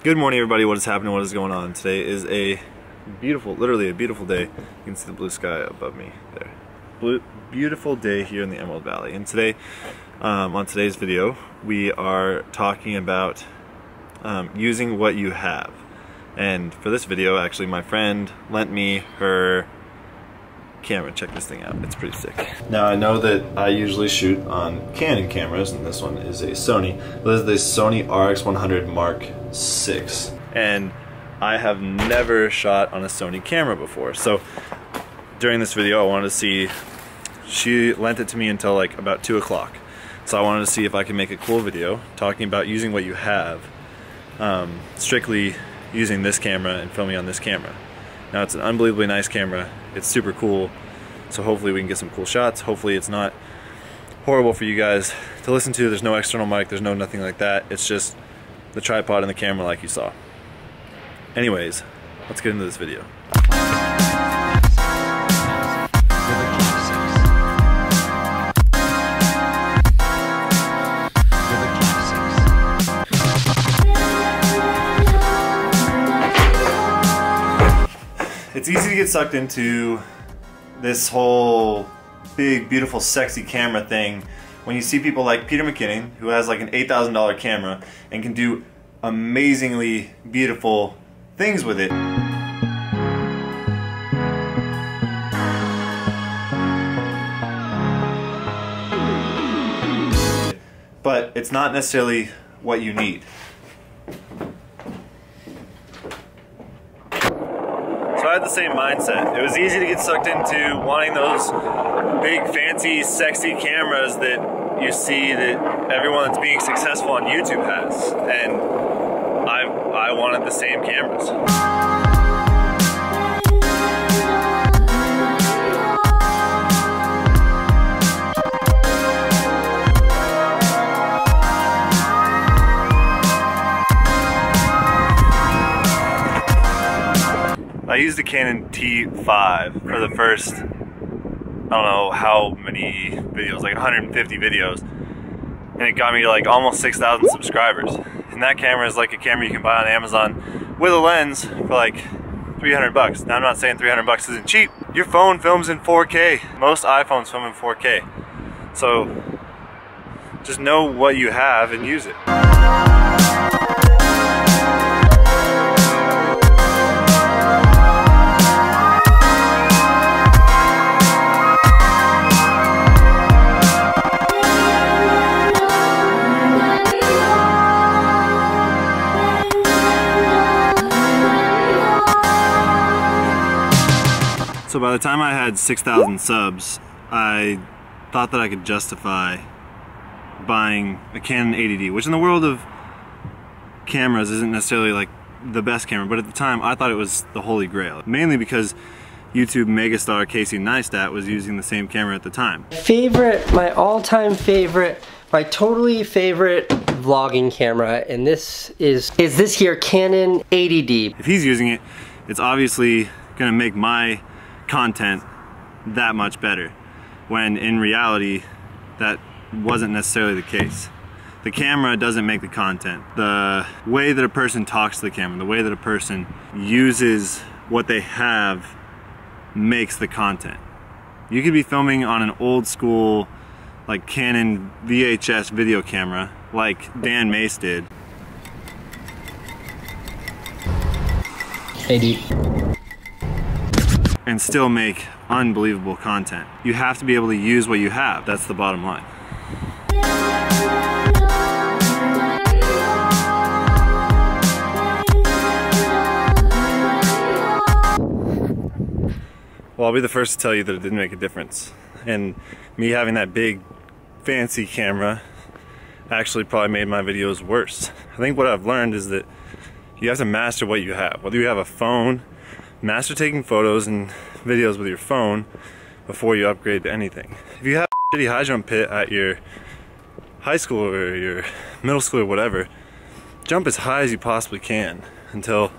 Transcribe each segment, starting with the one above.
Good morning, everybody. What is happening? What is going on? Today is a beautiful, literally a beautiful day. You can see the blue sky above me there. Beautiful day here in the Emerald Valley. And today, on today's video, we are talking about using what you have. And for this video, actually, my friend lent me her camera. Check this thing out. It's pretty sick. Now, I know that I usually shoot on Canon cameras, and this one is a Sony. This is the Sony RX100 Mark VI. And I have never shot on a Sony camera before. So during this video, I wanted to see, she lent it to me until like about 2 o'clock. So I wanted to see if I could make a cool video talking about using what you have, strictly using this camera and filming on this camera. Now, it's an unbelievably nice camera. It's super cool. So hopefully we can get some cool shots. Hopefully it's not horrible for you guys to listen to. There's no external mic, there's no nothing like that. It's just the tripod and the camera like you saw. Anyways, let's get into this video. It's easy to get sucked into this whole big, beautiful, sexy camera thing when you see people like Peter McKinnon, who has like an $8,000 camera and can do amazingly beautiful things with it. But it's not necessarily what you need. So I had the same mindset. It was easy to get sucked into wanting those big, fancy, sexy cameras that you see that everyone that's being successful on YouTube has. And I wanted the same cameras. I used the Canon T5 for the first, I don't know how many videos, like 150 videos, and it got me to like almost 6,000 subscribers. And that camera is like a camera you can buy on Amazon with a lens for like 300 bucks. Now, I'm not saying 300 bucks isn't cheap. Your phone films in 4K. Most iPhones film in 4K. So just know what you have and use it. So by the time I had 6,000 subs, I thought that I could justify buying a Canon 80D, which in the world of cameras isn't necessarily like the best camera, but at the time I thought it was the holy grail. Mainly because YouTube megastar Casey Neistat was using the same camera at the time. My all-time favorite, my totally favorite vlogging camera, and this is this here Canon 80D. If he's using it, it's obviously gonna make my content that much better, when in reality that wasn't necessarily the case. The camera doesn't make the content. The way that a person talks to the camera, the way that a person uses what they have makes the content. You could be filming on an old school like Canon VHS video camera like Dan Mace did. Hey dude. And still make unbelievable content. You have to be able to use what you have. That's the bottom line. Well, I'll be the first to tell you that it didn't make a difference. And me having that big, fancy camera actually probably made my videos worse. I think what I've learned is that you have to master what you have. Whether you have a phone, master taking photos and videos with your phone before you upgrade to anything. If you have a shitty high jump pit at your high school or your middle school or whatever, jump as high as you possibly can until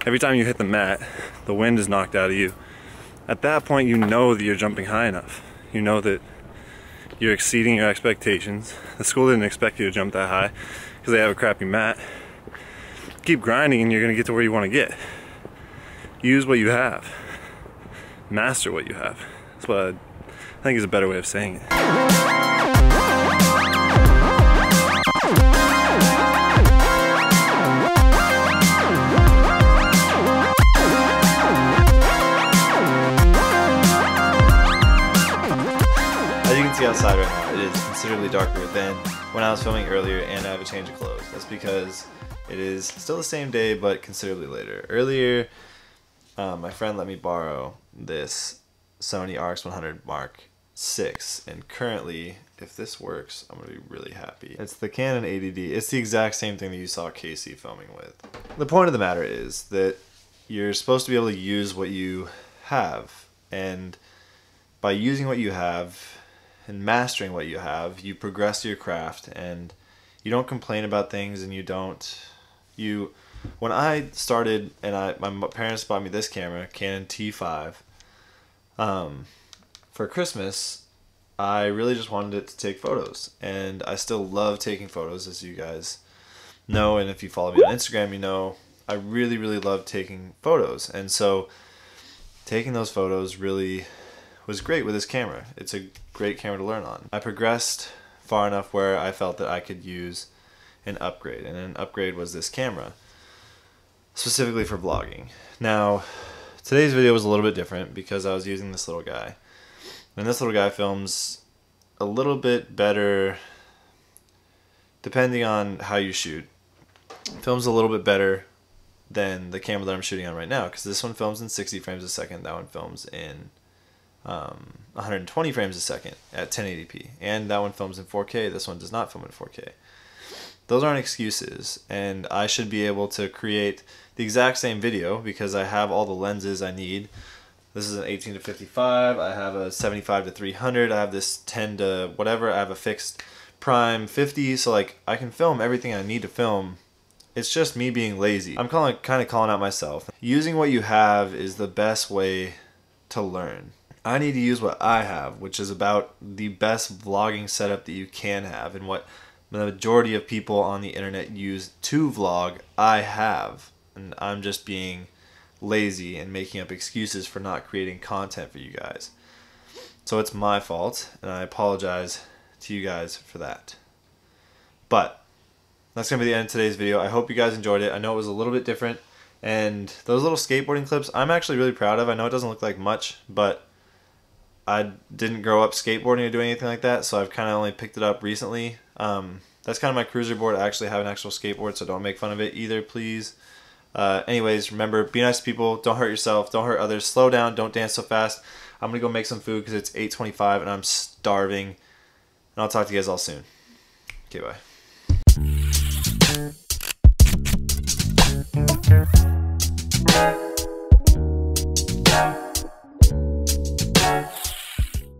every time you hit the mat, the wind is knocked out of you. At that point, you know that you're jumping high enough. You know that you're exceeding your expectations. The school didn't expect you to jump that high because they have a crappy mat. keep grinding and you're gonna get to where you wanna get. Use what you have. Master what you have. That's what I think is a better way of saying it. Outside right now, it is considerably darker than when I was filming earlier, and I have a change of clothes. That's because it is still the same day but considerably later. Earlier, my friend let me borrow this Sony RX100 Mark VI, and currently, if this works, I'm going to be really happy. It's the Canon 80D. It's the exact same thing that you saw Casey filming with. The point of the matter is that you're supposed to be able to use what you have, and by using what you have and mastering what you have, you progress your craft, and you don't complain about things, and when I started, and my parents bought me this camera, Canon T5, for Christmas, I really just wanted it to take photos, and I still love taking photos, as you guys know, and if you follow me on Instagram, you know I really, really love taking photos, and so taking those photos really was great with this camera. It's a great camera to learn on. I progressed far enough where I felt that I could use an upgrade, and an upgrade was this camera, specifically for vlogging. Now, today's video was a little bit different because I was using this little guy, and this little guy films a little bit better depending on how you shoot. It films a little bit better than the camera that I'm shooting on right now, because this one films in 60 frames a second, that one films in 120 frames a second at 1080p, and that one films in 4K. This one does not film in 4K. Those aren't excuses, and I should be able to create the exact same video because I have all the lenses I need. This is an 18 to 55, I have a 75 to 300, I have this 10 to whatever, I have a fixed prime 50, so like I can film everything I need to film. It's just me being lazy. I'm kind of calling out myself. Using what you have is the best way to learn. I need to use what I have, which is about the best vlogging setup that you can have, and what the majority of people on the internet use to vlog. I have, and I'm just being lazy and making up excuses for not creating content for you guys. So it's my fault, and I apologize to you guys for that. But that's going to be the end of today's video. I hope you guys enjoyed it. I know it was a little bit different, and those little skateboarding clips I'm actually really proud of. I know it doesn't look like much, but I didn't grow up skateboarding or doing anything like that, so I've kind of only picked it up recently. That's kind of my cruiser board. I actually have an actual skateboard, so don't make fun of it either, please. Anyways, remember, be nice to people, don't hurt yourself, don't hurt others, slow down, don't dance so fast. I'm going to go make some food because it's 8:25 and I'm starving, and I'll talk to you guys all soon. Okay, bye.